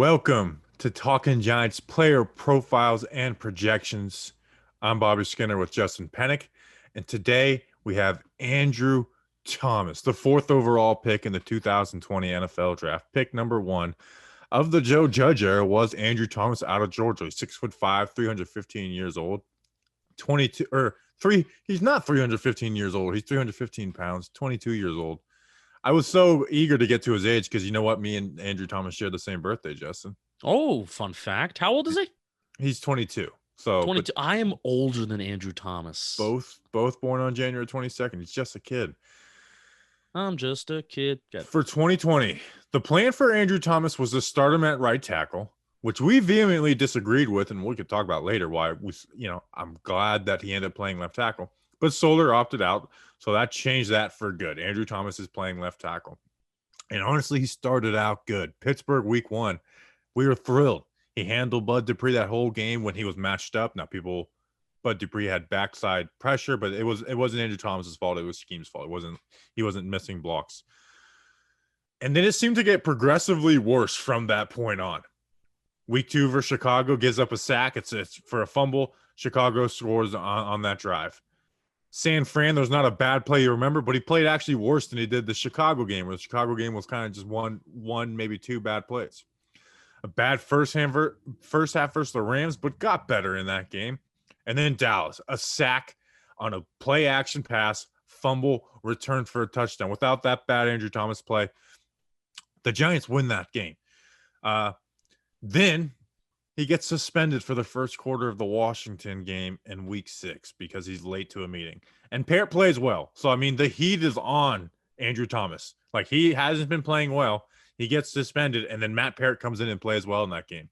Welcome to Talking Giants player profiles and projections. I'm Bobby Skinner with Justin Pennick, and today we have Andrew Thomas, the fourth overall pick in the 2020 NFL Draft. Pick number one of the Joe Judge era was Andrew Thomas out of Georgia. He's 6'5", 315 years old, 22 or three. He's not 315 years old. He's 315 pounds, 22 years old. I was so eager to get to his age because you know what? Me and Andrew Thomas share the same birthday, Justin. Oh, fun fact. How old is he? He's 22. So 22. I am older than Andrew Thomas. both born on January 22nd. He's just a kid. I'm just a kid. For 2020, the plan for Andrew Thomas was to start him at right tackle, which we vehemently disagreed with, and we could talk about later why I'm glad that he ended up playing left tackle. But Soler opted out, so that changed that for good. Andrew Thomas is playing left tackle. And honestly, he started out good. Pittsburgh week one, we were thrilled. He handled Bud Dupree that whole game when he was matched up. Now, Bud Dupree had backside pressure, but it wasn't Andrew Thomas's fault. It was Scheme's fault. He wasn't missing blocks. And then it seemed to get progressively worse from that point on. Week two versus Chicago, gives up a sack. It's for a fumble. Chicago scores on that drive. San Fran, there's not a bad play you remember, but he played actually worse than he did the Chicago game, where the Chicago game was kind of just one, maybe two bad plays. A bad first half versus the Rams, but got better in that game. And then Dallas, a sack on a play action pass, fumble, return for a touchdown. Without that bad Andrew Thomas play, the Giants win that game. Then he gets suspended for the first quarter of the Washington game in week 6 because he's late to a meeting. And Parrott plays well. So, I mean, the heat is on Andrew Thomas. Like, he hasn't been playing well. He gets suspended, and then Matt Parrott comes in and plays well in that game.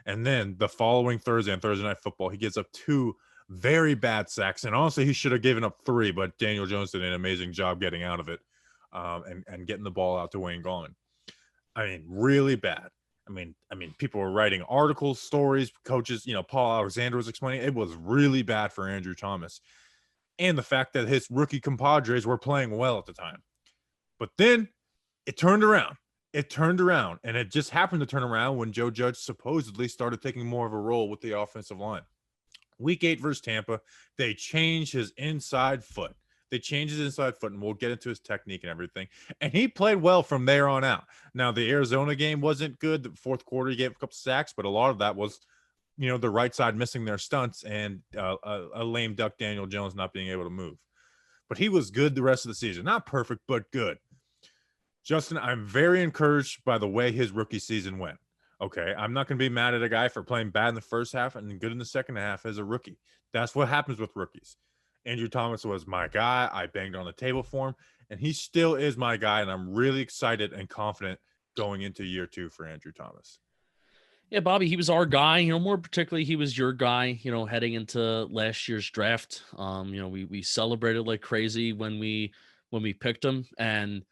And then the following Thursday, on Thursday Night Football, he gives up 2 very bad sacks. And honestly, he should have given up 3, but Daniel Jones did an amazing job getting out of it and getting the ball out to Wayne Gallman. I mean, really bad. I mean, people were writing articles, stories, coaches, Paul Alexander was explaining. It was really bad for Andrew Thomas. And the fact that his rookie compadres were playing well at the time. But then it turned around. And it just happened to turn around when Joe Judge supposedly started taking more of a role with the offensive line. Week 8 versus Tampa, they changed his inside foot. And we'll get into his technique and everything. And he played well from there on out. Now, the Arizona game wasn't good. The fourth quarter, he gave a couple sacks, but a lot of that was, the right side missing their stunts and a lame duck Daniel Jones not being able to move. But he was good the rest of the season. Not perfect, but good. Justin, I'm very encouraged by the way his rookie season went. Okay, I'm not going to be mad at a guy for playing bad in the first half and good in the second half as a rookie. That's what happens with rookies. Andrew Thomas was my guy. I banged on the table for him, and he still is my guy, and I'm really excited and confident going into year 2 for Andrew Thomas. Yeah, Bobby, he was our guy. More particularly, he was your guy, heading into last year's draft. We celebrated like crazy when we picked him, and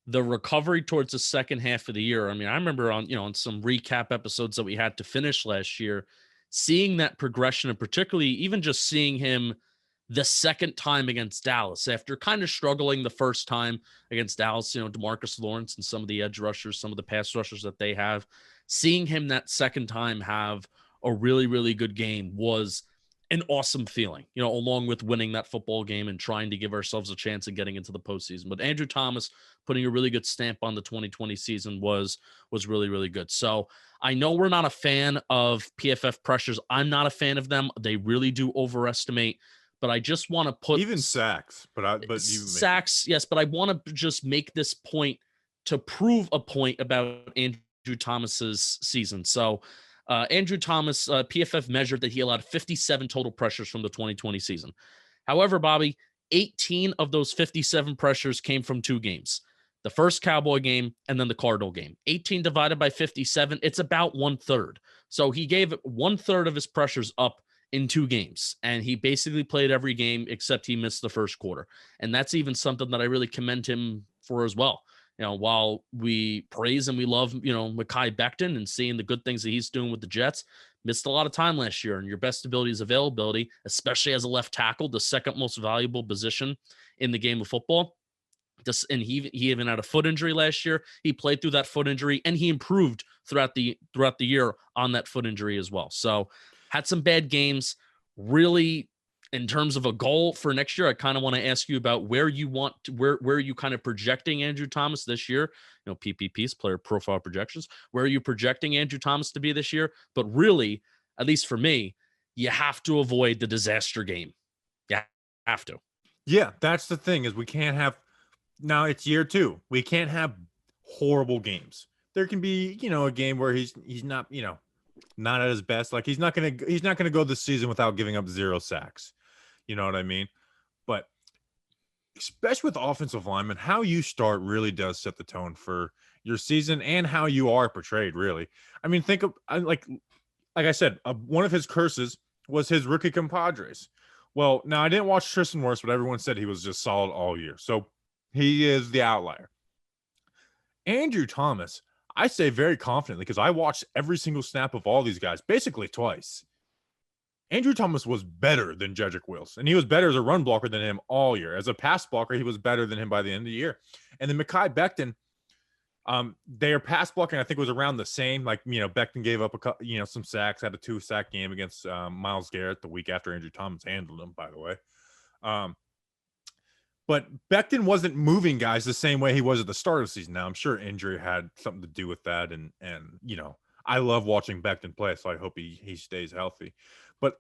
the recovery towards the second half of the year. I mean, I remember on some recap episodes that we had to finish last year, seeing that progression, and particularly even just seeing him the second time against Dallas after kind of struggling the first time against Dallas, DeMarcus Lawrence and some of the edge rushers, some of the pass rushers that they have, seeing him that second time have a really, really good game was an awesome feeling, along with winning that football game and trying to give ourselves a chance of getting into the postseason. But Andrew Thomas putting a really good stamp on the 2020 season was really, really good. So I know we're not a fan of PFF pressures. I'm not a fan of them. They really do overestimate. But I just want to put even sacks, sacks, yes. But I want to just make this point to prove a point about Andrew Thomas's season. So Andrew Thomas, PFF measured that he allowed 57 total pressures from the 2020 season. However, Bobby, 18 of those 57 pressures came from 2 games. The first Cowboy game and then the Cardinal game. 18 divided by 57, it's about 1/3. So he gave 1/3 of his pressures up in 2 games, and he basically played every game except he missed the first quarter. And that's even something that I really commend him for as well. While we praise and we love, Mekhi Becton and seeing the good things that he's doing with the Jets, missed a lot of time last year, and your best ability is availability, especially as a left tackle, the second most valuable position in the game of football. And he even had a foot injury last year. He played through that foot injury, and he improved throughout the year on that foot injury as well. So had some bad games. Really, in terms of a goal for next year, I kind of want to ask you about where you want to, where are you kind of projecting Andrew Thomas this year? You know, PPPs, player profile projections. Where are you projecting Andrew Thomas to be this year? But really, at least for me, you have to avoid the disaster game. You have to. Yeah, that's the thing is we can't have now it's year 2. We can't have horrible games. There can be, a game where he's not, not at his best. Like he's not going to go this season without giving up 0 sacks. You know what I mean? But especially with offensive linemen, how you start really does set the tone for your season and how you are portrayed, really. I mean, think of like I said, one of his curses was his rookie compadres. Well, now I didn't watch Tristan Wirfs, but everyone said he was just solid all year. So he is the outlier. Andrew Thomas, I say very confidently because I watched every single snap of all these guys basically twice. Andrew Thomas was better than Jedrick Wills, and he was better as a run blocker than him all year. As a pass blocker, he was better than him by the end of the year. And then Mekhi Becton, their pass blocking, I think, was around the same. Like, Becton gave up some sacks, had a 2-sack game against Myles Garrett the week after Andrew Thomas handled him, by the way. But Becton wasn't moving guys the same way he was at the start of the season. Now, I'm sure injury had something to do with that. And I love watching Becton play, so I hope he stays healthy. But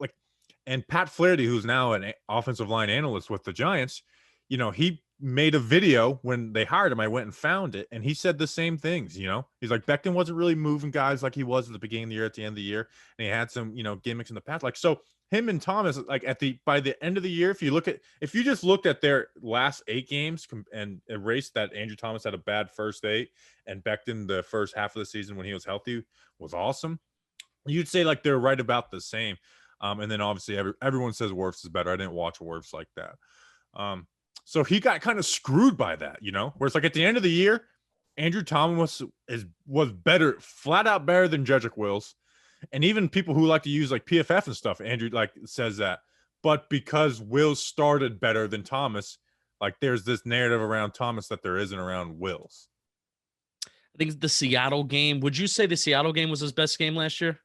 and Pat Flaherty, who's now an offensive line analyst with the Giants, he made a video when they hired him. I went and found it, and he said the same things. He's like, Becton wasn't really moving guys like he was at the beginning of the year, at the end of the year, and he had some gimmicks in the past. So him and Thomas, by the end of the year, if you just looked at their last 8 games and erased that Andrew Thomas had a bad first 8 and Becton the first half of the season when he was healthy was awesome, you'd say they're right about the same. And then obviously everyone says Wirfs is better. I didn't watch Wirfs like that. So he got kind of screwed by that, whereas at the end of the year, Andrew Thomas was better, flat out better than Jedrick Wills. And even people who like to use PFF and stuff, Andrew says that. But because Wills started better than Thomas, there's this narrative around Thomas that there isn't around Wills. I think the Seattle game. Would you say the Seattle game was his best game last year?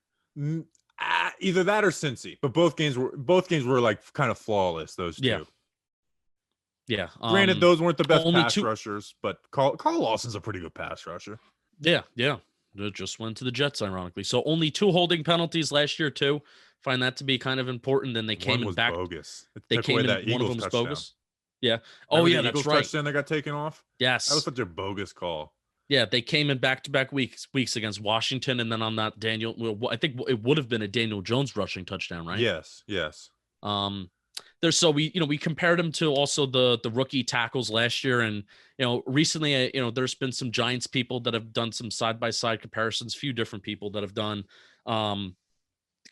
Either that or Cincy, but both games were kind of flawless. Those two. Yeah. Granted, those weren't the best pass rushers, but Carl Lawson's a pretty good pass rusher. Yeah. It just went to the Jets, ironically. So only 2 holding penalties last year too. Find that to be kind of important. Then they came in back. Bogus. They came in. One of them was bogus. Yeah. Oh yeah, that's right. Touchdown that got taken off. Yes. That was such a bogus call. Yeah, they came in back-to-back weeks against Washington, and then on that I think it would have been a Daniel Jones rushing touchdown, right? Yes. We compared him to also the rookie tackles last year, and recently there's been some Giants people that have done some side-by-side comparisons, few different people that have done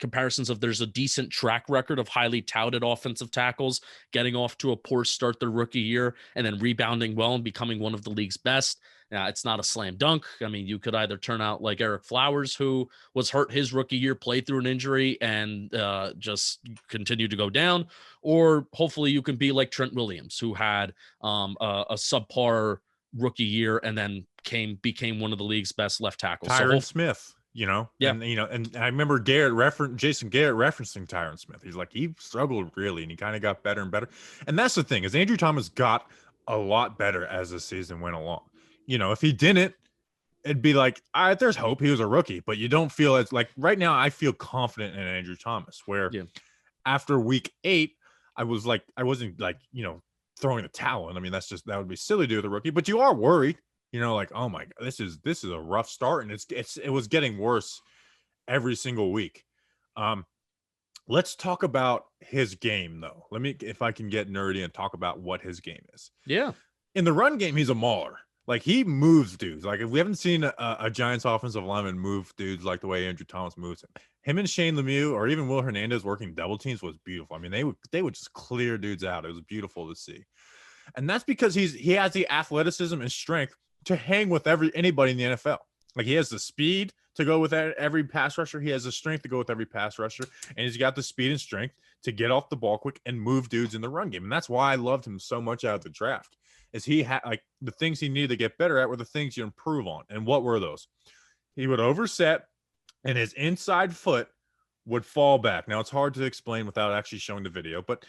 comparisons of there's a decent track record of highly touted offensive tackles getting off to a poor start their rookie year and then rebounding well and becoming one of the league's best. Now, it's not a slam dunk. I mean, you could either turn out like Eric Flowers, who was hurt his rookie year, played through an injury, and just continued to go down, or hopefully you can be like Trent Williams, who had a subpar rookie year and then became one of the league's best left tackles. Tyron Smith. Yeah. And I remember Jason Garrett referencing Tyron Smith. He's like, he struggled really, and he kind of got better and better. And that's the thing is Andrew Thomas got a lot better as the season went along. If he didn't, it'd be like, there's hope. He was a rookie, but you don't feel as right now. I feel confident in Andrew Thomas, where after week 8, I wasn't throwing the towel in. I mean, that would be silly to do with a rookie, but you are worried, oh my God, this is a rough start. And it was getting worse every single week. Let's talk about his game though. If I can get nerdy and talk about what his game is. Yeah. In the run game, he's a mauler. He moves dudes. If we haven't seen a Giants offensive lineman move dudes like the way Andrew Thomas moves him and Shane Lemieux or even Will Hernandez working double teams was beautiful. I mean, they would just clear dudes out. It was beautiful to see. And that's because he has the athleticism and strength to hang with anybody in the NFL. He has the speed to go with every pass rusher. He has the strength to go with every pass rusher. And he's got the speed and strength to get off the ball quick and move dudes in the run game. And that's why I loved him so much out of the draft. Is he had the things he needed to get better at were the things you improve on. And what were those? He would overset, and his inside foot would fall back. Now it's hard to explain without actually showing the video, but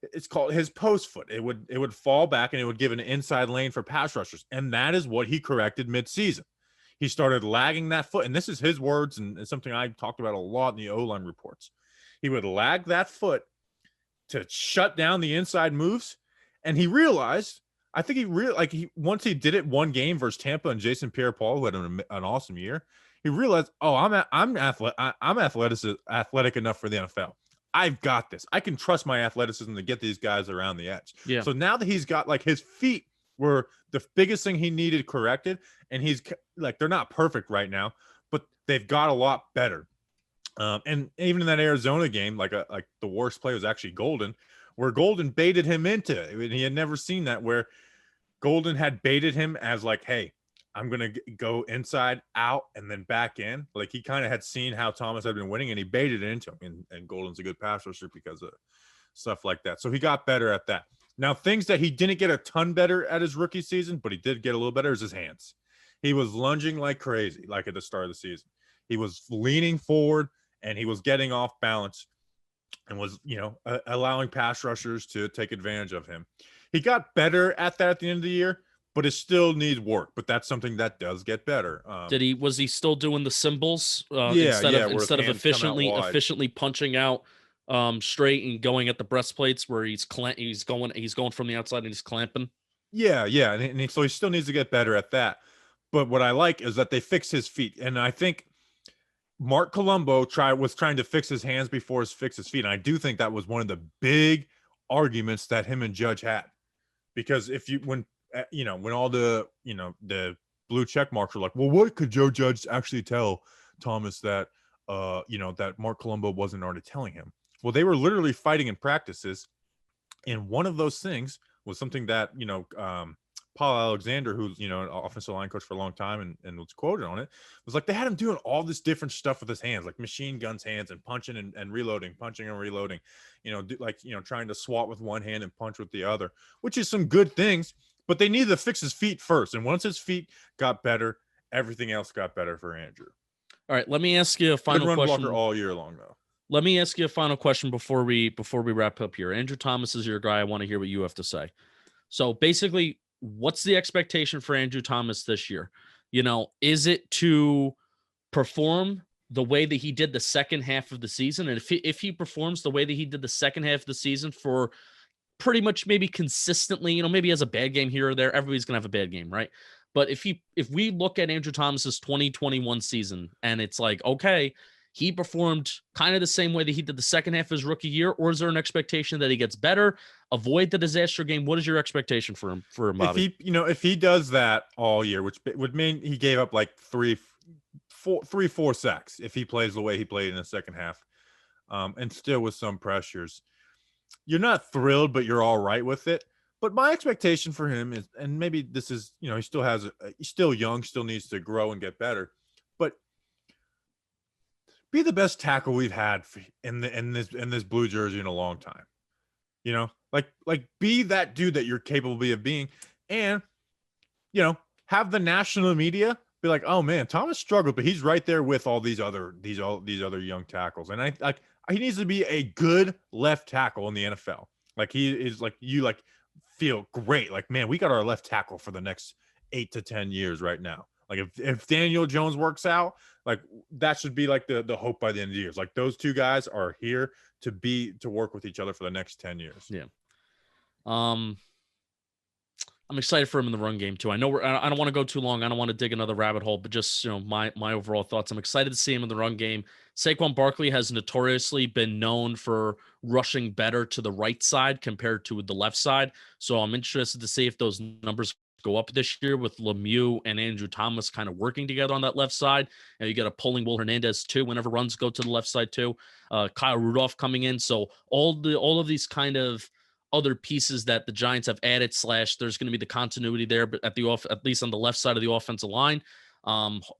it's called his post foot. It would fall back and it would give an inside lane for pass rushers, and that is what he corrected midseason. He started lagging that foot, and this is his words, and it's something I talked about a lot in the O-line reports. He would lag that foot to shut down the inside moves, and he realized, I think once he did it one game versus Tampa and Jason Pierre-Paul, who had an awesome year, he realized, oh, I'm athletic enough for the NFL. I've got this. I can trust my athleticism to get these guys around the edge. Yeah. So now that he's got, like, his feet were the biggest thing he needed corrected, and he's like, they're not perfect right now, but they've got a lot better. And even in that Arizona game, like the worst play was actually Golden, where Golden baited him into it. And he had never seen that, where Golden had baited him as like, hey, I'm going to go inside, out, and then back in. Like, he kind of had seen how Thomas had been winning, and he baited it into him. And Golden's a good pass rusher because of stuff like that. So he got better at that. Now, things that he didn't get a ton better at his rookie season, but he did get a little better, is his hands. He was lunging like crazy, like at the start of the season. He was leaning forward, and he was getting off balance and was, allowing pass rushers to take advantage of him. He got better at that at the end of the year, but it still needs work. But that's something that does get better. Was he still doing the symbols instead of efficiently punching out straight and going at the breastplates where he's going from the outside and he's clamping? Yeah, so he still needs to get better at that. But what I like is that they fixed his feet, and I think Mark Colombo was trying to fix his hands before he fixed his feet, and I do think that was one of the big arguments that him and Judge had, because when all the the blue check marks were like, well, what could Joe Judge actually tell Thomas that that Mark Colombo wasn't already telling him? Well, they were literally fighting in practices, and one of those things was something that Paul Alexander, who's an offensive line coach for a long time and was quoted on it, was like, they had him doing all this different stuff with his hands, like machine guns hands, and punching and reloading, punching and reloading, trying to swat with one hand and punch with the other, which is some good things, but they needed to fix his feet first. And once his feet got better, everything else got better for Andrew. All right, let me ask you a final question. Blocker all year long, though. Let me ask you a final question before we wrap up here. Andrew Thomas is your guy. I want to hear what you have to say. So basically, what's the expectation for Andrew Thomas this year? Is it to perform the way that he did the second half of the season? And if he performs the way that he did the second half of the season for pretty much maybe consistently, maybe has a bad game here or there, everybody's going to have a bad game, right? But if we look at Andrew Thomas's 2021 season and it's like, okay, he performed kind of the same way that he did the second half of his rookie year, or is there an expectation that he gets better, avoid the disaster game? What is your expectation for him, Bobby? If he does that all year, which would mean he gave up like 4 sacks if he plays the way he played in the second half, and still with some pressures, you're not thrilled, but you're all right with it. But my expectation for him is, and maybe this is, he's still young, still needs to grow and get better, but be the best tackle we've had in this blue jersey in a long time. Like be that dude that you're capable of being, and have the national media be like, oh man, Thomas struggled, but he's right there with all these other young tackles, and he needs to be a good left tackle in the NFL. Like, he is, like, you feel great, like, man, we got our left tackle for the next 8 to 10 years right now. Like, if Daniel Jones works out, like, that should be like the hope by the end of the year. Like, those two guys are here to work with each other for the next 10 years. Yeah. I'm excited for him in the run game too. I know I don't want to go too long. I don't want to dig another rabbit hole, but just, my overall thoughts. I'm excited to see him in the run game. Saquon Barkley has notoriously been known for rushing better to the right side compared to the left side. So I'm interested to see if those numbers go up this year with Lemieux and Andrew Thomas kind of working together on that left side. And you get a pulling Will Hernandez too, whenever runs go to the left side too. Kyle Rudolph coming in. So all of these kind of other pieces that the Giants have added, / there's going to be the continuity there, but at least on the left side of the offensive line,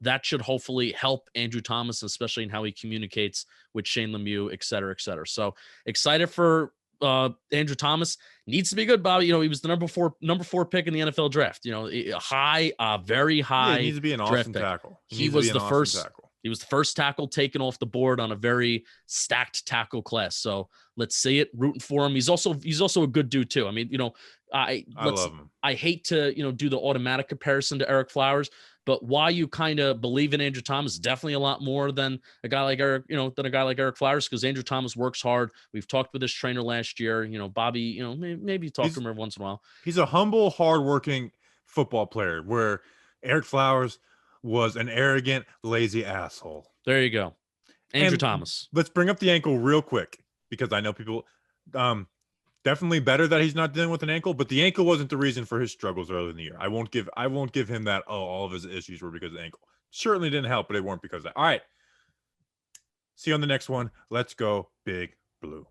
that should hopefully help Andrew Thomas, especially in how he communicates with Shane Lemieux, et cetera, et cetera. So excited for Andrew Thomas needs to be good, Bobby. You know, he was the number four pick in the NFL draft. You know, very Yeah, he high needs to be an draft awesome pick. tackle. He was the first. He was the first tackle taken off the board on a very stacked tackle class. So let's see it. Rooting for him. He's also a good dude too. I mean, you know, I love him. I hate to, you know, do the automatic comparison to Eric Flowers, but why you kind of believe in Andrew Thomas is definitely a lot more than a guy like Eric, you know, than a guy like Eric Flowers, because Andrew Thomas works hard. We've talked with his trainer last year. You know, Bobby, you know, maybe talk to him every once in a while. He's a humble, hardworking football player, where Eric Flowers was an arrogant, lazy asshole. There you go. Andrew Thomas. Let's bring up the ankle real quick, because I know people definitely better that he's not dealing with an ankle, but the ankle wasn't the reason for his struggles early in the year. I won't give him that, all of his issues were because of the ankle. Certainly didn't help, but it weren't because of that. All right. See you on the next one. Let's go Big Blue.